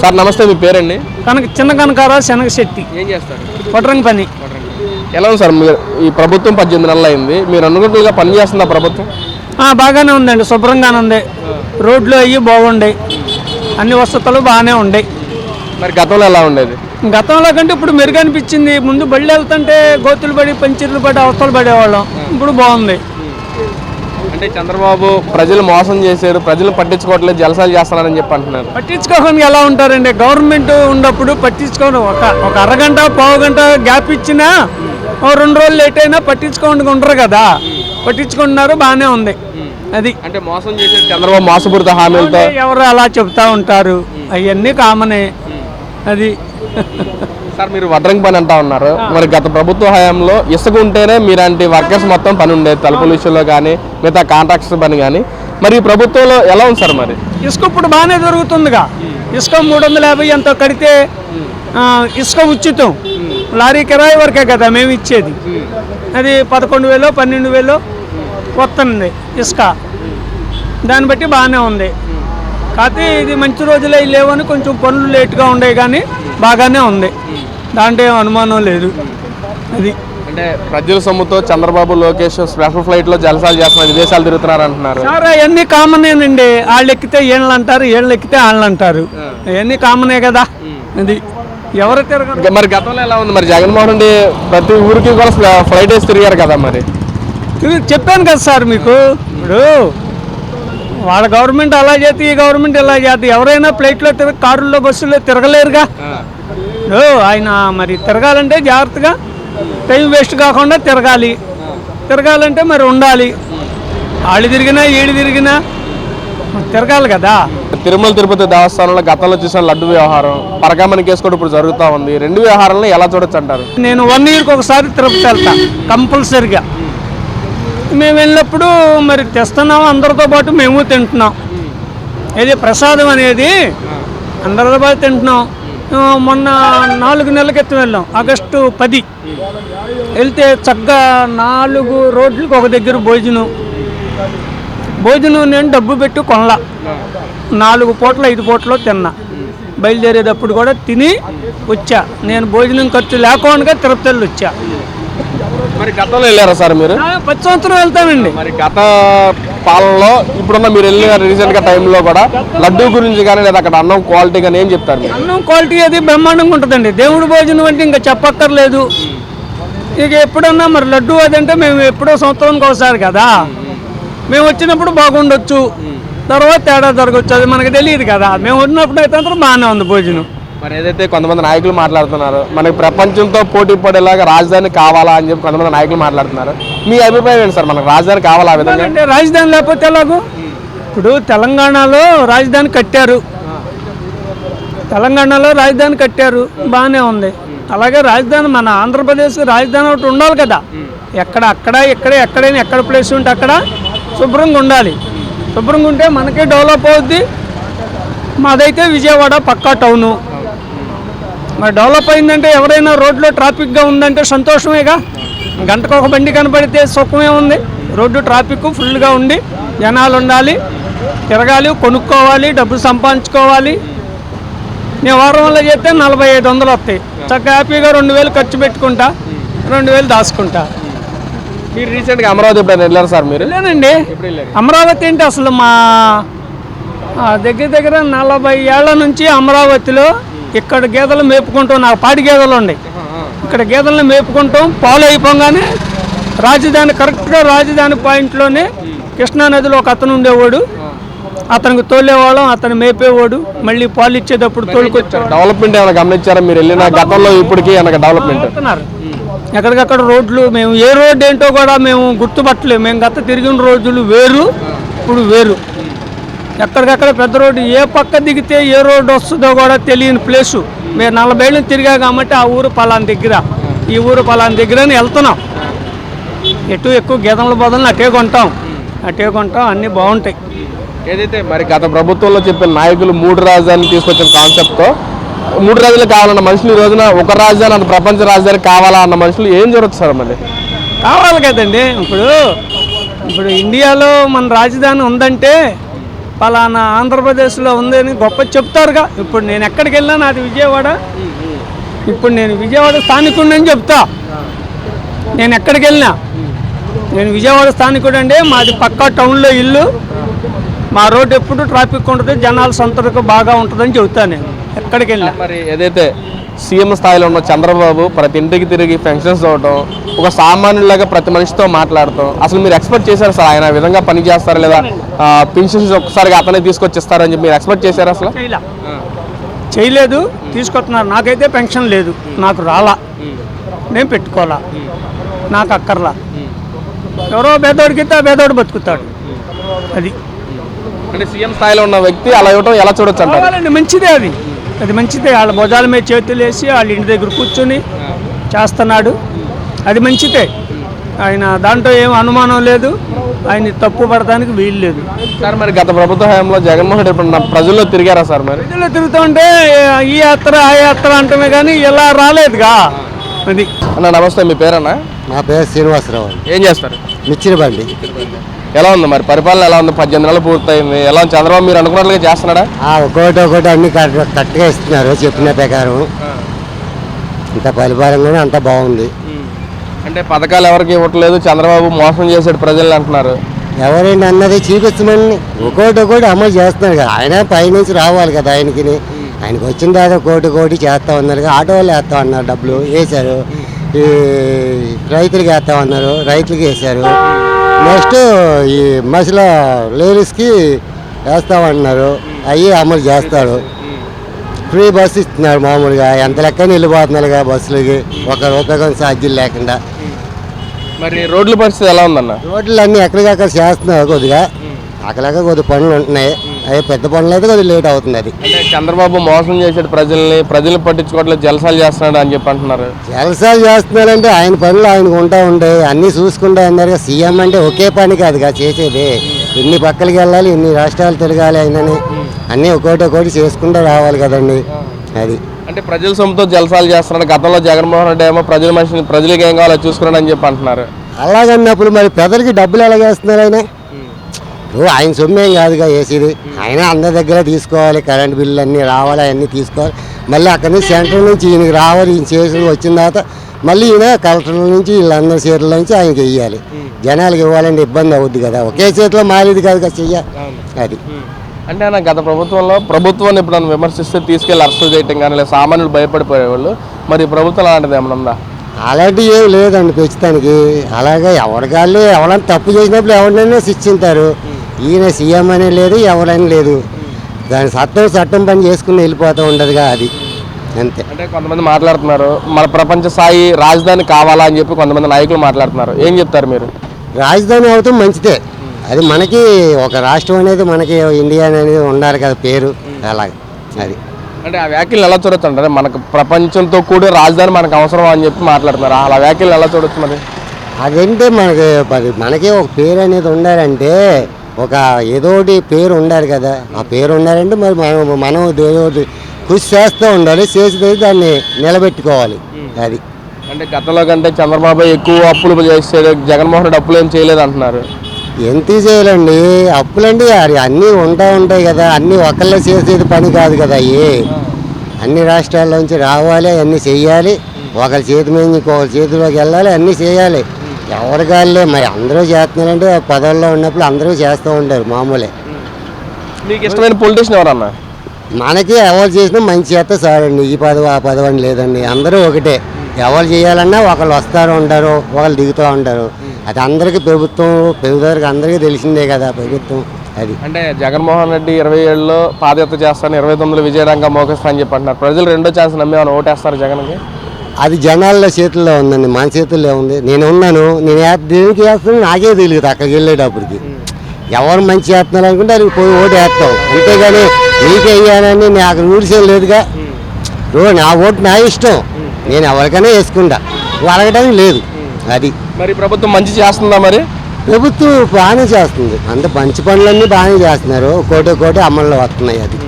Sir నమస్తే, మీ పేరండి? చిన్న కనకారావు శనగశెట్టి. ఏం చేస్తారు? కొట్టరంగి పని. ఎలా ఉంది సార్ మీరు ఈ ప్రభుత్వం 18 నెలలు అయింది, మీరు అనుకుంటుగా పని చేస్తుందా ప్రభుత్వం? బాగానే ఉందండి, శుభ్రంగానే ఉంది. రోడ్లు అవి బాగుండే, అన్ని వసతులు బాగానే ఉండే. మరి గతంలో ఎలా ఉండేది? గతంలో కంటే ఇప్పుడు మెరుగు అనిపించింది. ముందు బళ్ళు వెళ్తుంటే గోతులు పడి పంచర్లు పడి అవస్థలు పడేవాళ్ళం, ఇప్పుడు బాగుంది. అంటే చంద్రబాబు ప్రజలు మోసం చేశారు, ప్రజలు పట్టించుకోవట్లేదు, జలసాలు చేస్తున్నారని చెప్పి అంటున్నారు. పట్టించుకోకుండా ఎలా ఉంటారండి? గవర్నమెంట్ ఉన్నప్పుడు పట్టించుకోండి. ఒక అరగంట పావు గంట గ్యాప్ ఇచ్చినా 2 రోజులు లేట్ అయినా పట్టించుకోకుండా ఉండరు కదా. పట్టించుకుంటున్నారు, బాగానే ఉంది. అది అంటే మోసం చేశారు చంద్రబాబు, మోసపూరిత హామీలతో. ఎవరు అలా చెప్తా ఉంటారు, అవన్నీ కామనే. అది సార్ మీరు వడ్రంగి పని అంటా ఉన్నారు, మరి గత ప్రభుత్వ హయాంలో ఇసుక ఉంటేనే మీలాంటి వర్కర్స్ మొత్తం పని ఉండేది, తలుపుల విషయంలో కానీ మిగతా కాంట్రాక్ట్స్ పని కానీ. మరి ఈ ప్రభుత్వంలో ఎలా ఉంది సార్? మరి ఇసుక ఇప్పుడు బాగానే దొరుకుతుందిగా. ఇసుక 350 ఎంతో కడితే ఇసుక ఉచితం. లారీ కిరాయి వరకే కదా మేము ఇచ్చేది. అది 11,000 12,000 వస్తుంది ఇసుక. దాన్ని బట్టి బాగానే ఉంది. కాకపోతే ఇది మంచి రోజులే లేవని కొంచెం పనులు లేట్గా ఉండే, కానీ బాగానే ఉంది, దాంట్లో ఏం అనుమానం లేదు. అది అంటే ప్రజల సొమ్ముతో చంద్రబాబు లోకేష్ స్పెషల్ ఫ్లైట్లో జలసాలు చేస్తున్నారు, విదేశాలు తిరుగుతున్నారు అంటున్నారు. సార్ అవన్నీ కామనేనండి. వాళ్ళు ఎక్కితే ఏళ్ళు అంటారు, ఏళ్ళు ఎక్కితే వాళ్ళు అంటారు. అవన్నీ కామనే కదా. అది ఎవరు తిరగరు. మరి గతంలో ఎలా ఉంది? మరి జగన్మోహన్ రెడ్డి ప్రతి ఊరికి కూడా ఫ్లైట్ వేసి తిరిగారు కదా. మరి చెప్పాను కదా సార్ మీకు. ఇప్పుడు వాళ్ళ గవర్నమెంట్ అలా చేస్తే ఈ గవర్నమెంట్ ఇలా చేస్తే ఎవరైనా ఫ్లైట్లో కారుల్లో బస్సుల్లో తిరగలేరుగా. ఆయన మరి తిరగాలంటే జాగ్రత్తగా టైం వేస్ట్ కాకుండా తిరగాలంటే మరి ఉండాలి. వాళ్ళు తిరిగినా వీళ్ళు తిరిగినా తిరగాలి కదా. తిరుమల తిరుపతి దేవస్థానంలో గతంలో చూసిన లడ్డు వ్యవహారం, పరకామణి కేసు కూడా ఇప్పుడు జరుగుతూ ఉంది. 2 వ్యవహారాలను ఎలా చూడొచ్చు అంటారు? నేను 1 ఇయర్కి ఒకసారి తిరుపతి వెళ్తా కంపల్సరిగా. మేము వెళ్ళినప్పుడు మరి తెస్తున్నాము, అందరితో పాటు మేము తింటున్నాం. ఇది ప్రసాదం అనేది అందరితో పాటు తింటున్నాం. మొన్న 4 నెలల క్రితం వెళ్ళాం, ఆగస్టు 10 వెళ్తే చక్కగా 4 రోడ్లకు ఒక దగ్గర భోజనం నేను డబ్బు పెట్టి కొనలా. 4 పూటలు 5 పూటలు తిన్నా. బయలుదేరేటప్పుడు కూడా తిని వచ్చా. నేను భోజనం ఖర్చు లేకుండా తిరుపతి వెళ్ళి వచ్చా. మరి గతంలో వెళ్ళారా సార్ మీరు? 10 సంవత్సరం వెళ్తానండి. మరి గత పాలనలో ఇప్పుడున్న మీరు వెళ్ళిన రీసెంట్గా టైంలో కూడా లడ్డూ గురించి కానీ లేదా అక్కడ అన్నం క్వాలిటీ కానీ ఏం చెప్తారు? అన్నం క్వాలిటీ అది బ్రహ్మాండంగా ఉంటుందండి. దేవుడి భోజనం అంటే ఇంకా చెప్పక్కర్లేదు. ఇక ఎప్పుడన్నా మరి లడ్డూ అదంటే మేము ఎప్పుడో సంవత్సరానికి ఒకసారి కదా, మేము వచ్చినప్పుడు బాగుండొచ్చు, తర్వాత తేడా జరగచ్చు, అది మనకు తెలియదు కదా. మేము ఉన్నప్పుడు అయితే బాగానే ఉంది భోజనం. మరి ఏదైతే కొంతమంది నాయకులు మాట్లాడుతున్నారు, మనకి ప్రపంచంతో పోటీ పడేలాగా రాజధాని కావాలా అని చెప్పి కొంతమంది నాయకులు మాట్లాడుతున్నారు. మీ అభిప్రాయం ఏంటి సార్? మనకు రాజధాని కావాలా? ఆ విధంగా అంటే రాజధాని లేకపోతే ఎలాగో. ఇప్పుడు తెలంగాణలో రాజధాని కట్టారు, బాగానే ఉంది. అలాగే రాజధాని మన ఆంధ్రప్రదేశ్ రాజధాని ఒకటి ఉండాలి కదా. ఎక్కడైనా ఎక్కడ ప్లేస్ ఉంటే అక్కడ శుభ్రంగా ఉండాలి. శుభ్రంగా ఉంటే మనకే డెవలప్ అవుద్ది. మాదైతే విజయవాడ పక్కా టౌను. మరి డెవలప్ అయిందంటే ఎవరైనా రోడ్లో ట్రాఫిక్గా ఉందంటే సంతోషమేగా. గంటకు ఒక బండి కనపడితే సుఖమే ఉంది. రోడ్డు ట్రాఫిక్ ఫుల్గా ఉండి జనాలు ఉండాలి, తిరగాలి, కొనుక్కోవాలి, డబ్బులు సంపాదించుకోవాలి. నేను వారం వల్ల చేస్తే 4500 వస్తాయి. చక్కగా హ్యాపీగా 2000 ఖర్చు పెట్టుకుంటా, 2000 దాచుకుంటా. మీరు రీసెంట్గా అమరావతి ఎప్పుడైనా వెళ్ళారు సార్? మీరు లేనండి. అమరావతి ఏంటి అసలు మా దగ్గర 40 ఏళ్ల నుంచి అమరావతిలో ఇక్కడ గేదెలు మేపుకుంటాం. నాకు పాడి గేదెలు ఉన్నాయి. ఇక్కడ గేదెలను మేపుకుంటాం. పాలు అయిపోగానే కరెక్ట్గా రాజధాని పాయింట్లోనే కృష్ణానదిలో ఒక అతను ఉండేవాడు. అతనికి తోలేవాళ్ళం, అతను మేపేవాడు. మళ్ళీ పాలు ఇచ్చేటప్పుడు తోలుకొచ్చాడు. డెవలప్మెంట్ ఏమైనా గమనించారా మీరు వెళ్ళిన గతంలో ఇప్పటికీ? డెవలప్మెంట్ ఎక్కడికక్కడ రోడ్లు, మేము ఏ రోడ్డు ఏంటో కూడా మేము గుర్తుపట్టలేము. మేము గత తిరిగిన రోజులు వేరు, ఇప్పుడు వేరు. ఎక్కడికక్కడ పెద్ద రోడ్డు, ఏ పక్క దిగితే ఏ రోడ్డు వస్తుందో కూడా తెలియని ప్లేసు. మేము 40 ఏళ్ళు తిరిగా కాబట్టి ఆ ఊరు పలానా దగ్గర, ఈ ఊరు పలానా దగ్గర అని వెళ్తున్నాం. ఎక్కువ గేదెల బదులు అటే కొంటాం, అన్నీ బాగుంటాయి. ఏదైతే మరి గత ప్రభుత్వంలో చెప్పిన నాయకులు 3 రాజధానులు తీసుకొచ్చిన కాన్సెప్ట్తో 3 రాజధానులు కావాలన్న మనుషులు ఈ రోజున ఒక రాజధాని అంత ప్రపంచ రాజధాని కావాలా అన్న మనుషులు ఏం జరుగుతుంది సార్? మళ్ళీ కావాలి కదండి. ఇప్పుడు ఇండియాలో మన రాజధాని ఉందంటే పలానా ఆంధ్రప్రదేశ్లో ఉందని గొప్ప చెప్తారుగా. ఇప్పుడు నేను ఎక్కడికి వెళ్ళినా నాది విజయవాడ. ఇప్పుడు నేను విజయవాడ స్థానికుడిని చెప్తా. నేను ఎక్కడికి వెళ్ళినా నేను విజయవాడ స్థానికుడు అండి. మాది పక్కా టౌన్లో ఇల్లు. మా రోడ్డు ఎప్పుడు ట్రాఫిక్ ఉంటుంది, జనాల సంతకు బాగా ఉంటుందని చెబుతాను నేను ఎక్కడికి వెళ్ళినా. మరి ఏదైతే సీఎం స్థాయిలో ఉన్న చంద్రబాబు ప్రతి ఇంటికి తిరిగి పెన్షన్స్ ఇవ్వడం, ఒక సామాన్యులాగా ప్రతి మనిషితో మాట్లాడటం, అసలు మీరు ఎక్స్పెక్ట్ చేశారు సార్ ఆయన విధంగా పని చేస్తారా లేదా పెన్షన్స్ ఒక్కసారిగా అతనే తీసుకొచ్చి ఇస్తారని చెప్పి మీరు ఎక్స్పెక్ట్ చేశారు? అసలు చేయలేదు, తీసుకొస్తున్నారు. నాకైతే పెన్షన్ లేదు, నాకు రాలా, నేను పెట్టుకోవాలా, నాకు అక్కర్లా. ఎవరో పేదోడికి ఇస్తే ఆ పేదోడు బతుకుతాడు. అది అంటే సీఎం స్థాయిలో ఉన్న వ్యక్తి అలా ఇవ్వడం ఎలా చూడొచ్చు అంటారు? కావాలండి, మంచిదే అది. అది మంచిదే. వాళ్ళ భుజాల మీద చేతులు వేసి వాళ్ళ ఇంటి దగ్గర కూర్చొని చేస్తున్నాడు, అది మంచిదే. ఆయన దాంట్లో ఏం అనుమానం లేదు, ఆయన తప్పు పడటానికి వీలు లేదు. సార్ మరి గత ప్రభుత్వ హయాంలో జగన్మోహన్ రెడ్డి ప్రజల్లో తిరిగారా సార్? మరి ప్రజల్లో తిరుగుతూ ఉంటే ఈ యాత్ర ఆ యాత్ర అంటమే కానీ ఇలా రాలేదుగా. అది అన్న నమస్తే, మీ పేరన్నా? నా పేరు శ్రీనివాసరావు. ఏం చేస్తారు? మిర్చిన బండి. ఎలా ఉంది మరి పరిపాలన ఎలా ఉంది? 18 నెలలు పూర్తయింది. ఎలా ఉంది చంద్రబాబు? మీరు అనుకున్నట్లుగా చేస్తున్నాడా? ఒకటి అన్ని కరెక్ట్గా ఇస్తున్నారు చెప్పిన ప్రకారం. ఇంత పరిపాలన అంతా బాగుంది. అంటే పథకాలు ఎవరికి ఇవ్వట్లేదు, చంద్రబాబు మోసం చేసాడు ప్రజల్ని అంటున్నారు. ఎవరైనా అన్నది చూపించమని ఒకటి అమలు చేస్తున్నారు కదా. ఆయన పైనుంచి రావాలి కదా ఆయనకి వచ్చిన దాకా కోటి చేస్తా ఉన్నారు. ఆటో వాళ్ళు వేస్తా ఉన్నారు, డబ్బులు వేశారు. ఈ రైతులకి వేస్తామన్నారు, రైతులకి వేశారు. నెక్స్ట్ ఈ మహిళ లేడీస్కి వేస్తామన్నారు, అవి అమలు చేస్తాడు. ఫ్రీ బస్సు ఇస్తున్నారు మామూలుగా, ఎంత లెక్కని వెళ్ళిపోతున్నారు కదా బస్సులకి, ₹1 ఛార్జీలు లేకుండా. మరి రోడ్ల పరిస్థితి ఎలా ఉందన్న? రోడ్లు అన్నీ ఎక్కడికక్కడ చేస్తున్నారు కొద్దిగా, అక్కడక్కడ కొద్ది పనులు ఉంటున్నాయి. అవి పెద్ద పనులు అయితే కొద్దిగా లేట్ అవుతుంది. అది అంటే చంద్రబాబు మోసం చేసాడు ప్రజలు పట్టించుకోవట్లేదు, జలసాలు చేస్తున్నాడు అని చెప్పి అంటున్నారు. జలసాలు చేస్తున్నారంటే ఆయన పనులు ఆయనకు ఉంటాయి, అన్నీ చూసుకుంటా అన్నారు. సీఎం అంటే ఒకే పని కాదుగా చేసేది, ఎన్ని పక్కలకి వెళ్ళాలి, ఎన్ని రాష్ట్రాలు తిరగాలి, ఆయనని అన్నీ ఒకటి చేసుకుంటూ రావాలి కదండి. అది అంటే ప్రజల సొమ్ముతో జలసాలు చేస్తున్నాడు. గతంలో జగన్మోహన్ రెడ్డి ఏమో ప్రజలకి ఏం కావాలో చూసుకున్నాడు అని చెప్పి అంటున్నారు. అలాగన్నప్పుడు మరి ప్రజలకి డబ్బులు ఎలా వేస్తున్నారు? ఆయన సొమ్మేం కాదుగా వేసేది, ఆయన అందరి దగ్గర తీసుకోవాలి. కరెంట్ బిల్లు అన్నీ రావాలి, అవన్నీ తీసుకోవాలి. మళ్ళీ అక్కడి నుంచి సెంటర్ నుంచి ఈయనకి రావాలి, ఈయన చేసి వచ్చిన తర్వాత మళ్ళీ ఈయన కలెక్టర్ల నుంచి వీళ్ళందరి చేతుల నుంచి ఆయనకి వెయ్యాలి. జనాలకు ఇవ్వాలంటే ఇబ్బంది అవుద్ది కదా, ఒకే చేతిలో మారేది కాదుగా చెయ్యాలి. అది అంటే ఆయన గత ప్రభుత్వాన్ని ఎప్పుడైనా విమర్శిస్తే తీసుకెళ్ళి అరెస్ట్ చేయటం కానీ లేదా సామాన్యులు భయపడిపోయేవాళ్ళు, మరి ప్రభుత్వం అలాంటిది ఏమన్నా ఉందా? అలాంటివి ఏమి లేదండి ప్రస్తుతానికి. అలాగే ఎవరికాళ్ళు ఎవరైనా తప్పు చేసినప్పుడు ఎవరినైనా శిక్షించారు. ఈయన సీఎం అనే లేదు, ఎవరైనా లేదు. దాని చట్టం పని చేసుకుని వెళ్ళిపోతూ ఉండదుగా, అది అంతే. అంటే కొంతమంది మాట్లాడుతున్నారు మన ప్రపంచ స్థాయి రాజధాని కావాలా అని చెప్పి కొంతమంది నాయకులు మాట్లాడుతున్నారు. ఏం చెప్తారు మీరు? రాజధాని అవుతాం మంచిదే, అది మనకి ఒక రాష్ట్రం అనేది మనకి ఇండియా అనేది ఉండాలి కదా పేరు, అలాగే. అది అంటే ఆ వ్యాఖ్యలు ఎలా చూడొచ్చు అంటే మనకు ప్రపంచంతో కూడా రాజధాని మనకు అవసరం అని చెప్పి మాట్లాడుతున్నారు. అలా వ్యాఖ్యలు ఎలా చూడొచ్చు? మరి అదంటే మనకి ఒక పేరు అనేది ఉండాలంటే ఒక ఏదోటి పేరు ఉండాలి కదా. ఆ పేరు ఉండాలంటే మరి మనం దేవుడి కృషి చేస్తూ ఉండాలి, చేసి దాన్ని నిలబెట్టుకోవాలి. అది అంటే గతంలో కంటే చంద్రబాబు ఎక్కువ అప్పులు చేసాడు, జగన్మోహన్ రెడ్డి అప్పులు ఏం చేయలేదు అంటున్నారు. ఎంత చేయాలండి అప్పులండి, అన్నీ ఉంటాయి కదా. అన్నీ ఒకళ్ళే చేసేది పని కాదు కదా. అన్ని రాష్ట్రాల్లోంచి రావాలి, అన్నీ చెయ్యాలి. ఒకరి చేతి మీద ఇంకొకరి చేతిలోకి వెళ్ళాలి, అన్నీ చేయాలి. ఎవరి కాళ్ళే మరి అందరూ చేస్తున్నారంటే పదవుల్లో ఉన్నప్పుడు అందరూ చేస్తూ ఉంటారు, మామూలే. మీకు ఇష్టమైన పొలిటీషియన్ ఎవరన్నా? మనకి ఎవరు చేసినా మంచి చేస్తే సారండి. ఈ పదవి ఆ పదవి అని లేదండి, అందరూ ఒకటే. ఎవరు చేయాలన్నా ఒకళ్ళు వస్తారు ఉంటారు, ఒకళ్ళు దిగుతూ ఉంటారు. అది అందరికీ ప్రభుత్వం పెరుగుదలకు అందరికీ తెలిసిందే కదా ప్రభుత్వం. అది అంటే జగన్మోహన్ రెడ్డి 27లో పాదయాత్ర చేస్తాను, 29లో విజయరంగా మోగిస్తా అని చెప్పి అంటున్నారు. ప్రజలు రెండో ఛాన్స్ నమ్మేమని ఓటేస్తారు జగన్కి? అది జనాల చేతుల్లో ఉందండి, మన చేతుల్లో ఉంది. నేను ఉన్నాను, నేను దేనికి వేస్తాను నాకే తెలియదు. అక్కడికి వెళ్ళేటప్పటికి ఎవరు మంచి చేస్తున్నారు అనుకుంటే అది పోయి ఓటు వేస్తాం, అంతేగాని నీకే వేయాలని నాకు రూల్స్ ఏం లేదుగా. నా ఓటు నా ఇష్టం, నేను ఎవరికైనా వేసుకుంటా, అడగడానికి లేదు. అది మరి ప్రభుత్వం మంచి చేస్తుందా? మరి ప్రభుత్వం బాగానే చేస్తుంది, అంత మంచి పనులన్నీ బాగానే చేస్తున్నారు. కోటి అమల్లో వస్తున్నాయి. అది